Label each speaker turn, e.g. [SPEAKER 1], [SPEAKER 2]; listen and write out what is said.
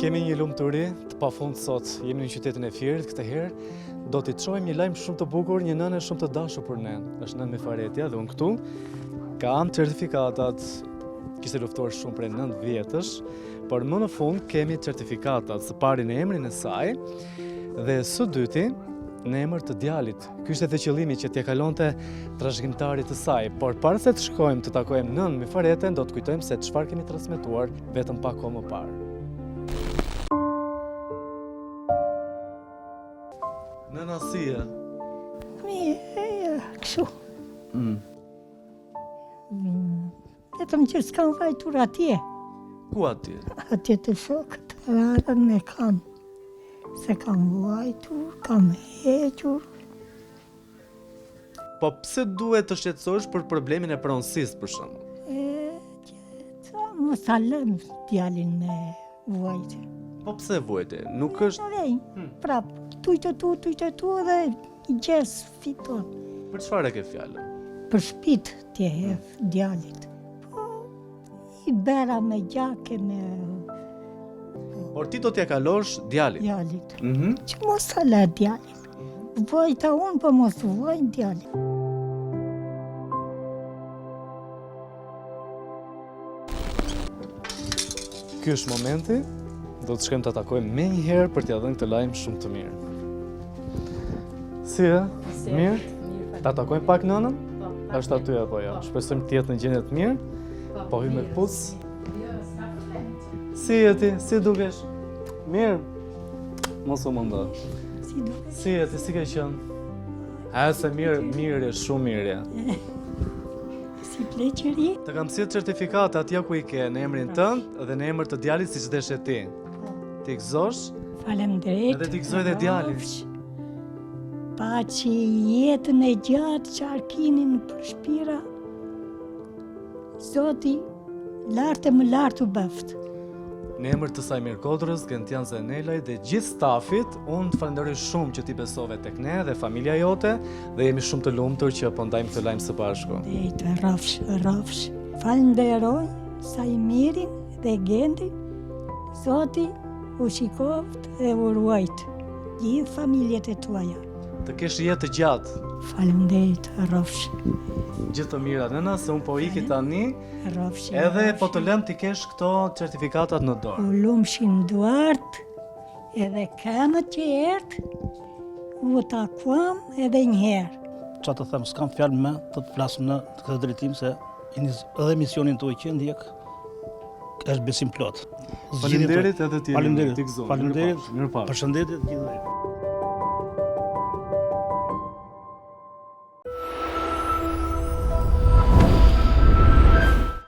[SPEAKER 1] Kemi një lumturi të pafund sot. Jemi në qytetin e Fierit, këtë herë do t'i çojmë një lajm shumë të bukur, një nënë shumë të dashur për ne. Është nën Mifaretja dhe unë këtu kam certifikatat. Kishte luftuar shumë prej 9 vjetësh, por më në fund kemi certifikatat, së pari në emrin e saj dhe së dyti në emër të djalit. Ky ishte edhe qëllimi që t'ia kalonte trashëgimtarit të saj, por para se të shkojmë të takojmë nën Mifareten, do të kujtojmë se çfarë kemi transmetuar vetëm pak kohë më parë. Nëna si e?
[SPEAKER 2] Mirë, kështu. Vetëm që s'kam vajtur atje.
[SPEAKER 1] Ku atje?
[SPEAKER 2] Atje të shokët, rarën me kam. Se kam vajtur, kam hequr.
[SPEAKER 1] Po pse duhet të shqetësohesh për problemin e pronësisë për shembull?
[SPEAKER 2] Mos ta lëm djalin me vajtë.
[SPEAKER 1] Po pse vujti? Nuk është
[SPEAKER 2] Në vejnë, prap, tujtë tu dhe i gjes fiton.
[SPEAKER 1] për çfarë e ke fjalën?
[SPEAKER 2] Për shpit t'je hef djalit. Po, i bera me gjake me
[SPEAKER 1] Por ti do t'ja kalosh djalit.
[SPEAKER 2] djalit.
[SPEAKER 1] Mhm.
[SPEAKER 2] Që mos ta le djalin. Vojta unë, po mos vojnë djalin.
[SPEAKER 1] Ky është momenti, do të shkojmë të takojmë me një herë për t'ja dhënë këtë lajm shumë të mirë. Si e? Mirë? Ta takojmë pak nënën? Është aty apo jo? Shpresojmë të jetë në gjendje të mirë. Po hyj me këpucë. Si je ti? Si dukesh? Mirë? Mos u mundo.
[SPEAKER 2] Si do.
[SPEAKER 1] Si je ti? Si ke qenë? A se mirë, shumë mirë.
[SPEAKER 2] Si pleqëri.
[SPEAKER 1] Të kam sjellë certifikata atje ku i ke në emrin tënd dhe në emër të djalit siç deshe ti. Ti gëzosh?
[SPEAKER 2] Faleminderit.
[SPEAKER 1] Edhe ti gëzoj dhe djalin.
[SPEAKER 2] Rofsh. Pa që jetën e gjatë që arkinin për shpira, Zoti lartë e më lartë u bëft.
[SPEAKER 1] Në emër të Sajmir Kodrës, Gentian Zenelaj dhe gjithë stafit, unë të falenderoj shumë që ti besove tek ne dhe familja jote dhe jemi shumë të lumtur që po ndajmë këtë lajm së bashku.
[SPEAKER 2] Dhejtë, rofsh. Falenderoj Sajmirin dhe Gendin, Zoti u shikoft dhe u ruajt gjithë familjet e tuaja.
[SPEAKER 1] Të kesh jetë të gjatë,
[SPEAKER 2] Faleminderit, rofsh.
[SPEAKER 1] gjithë të mira nëna, se unë po iki tani,
[SPEAKER 2] Rofsh.
[SPEAKER 1] edhe po të lëm ti kesh këto certifikatat në dorë.
[SPEAKER 2] U lumshin duart, edhe kamët që ertë, u takuam edhe njëherë.
[SPEAKER 3] Qa të them, s'kam fjalë me të flasëm në këtë drejtim se edhe misionin të që ndjek është besim plot.
[SPEAKER 1] Faleminderit edhe ti.
[SPEAKER 3] Faleminderit.
[SPEAKER 1] Ti gëzoj.
[SPEAKER 3] Faleminderit.
[SPEAKER 1] Mirëpafshim.
[SPEAKER 3] Përshëndetje të gjithëve.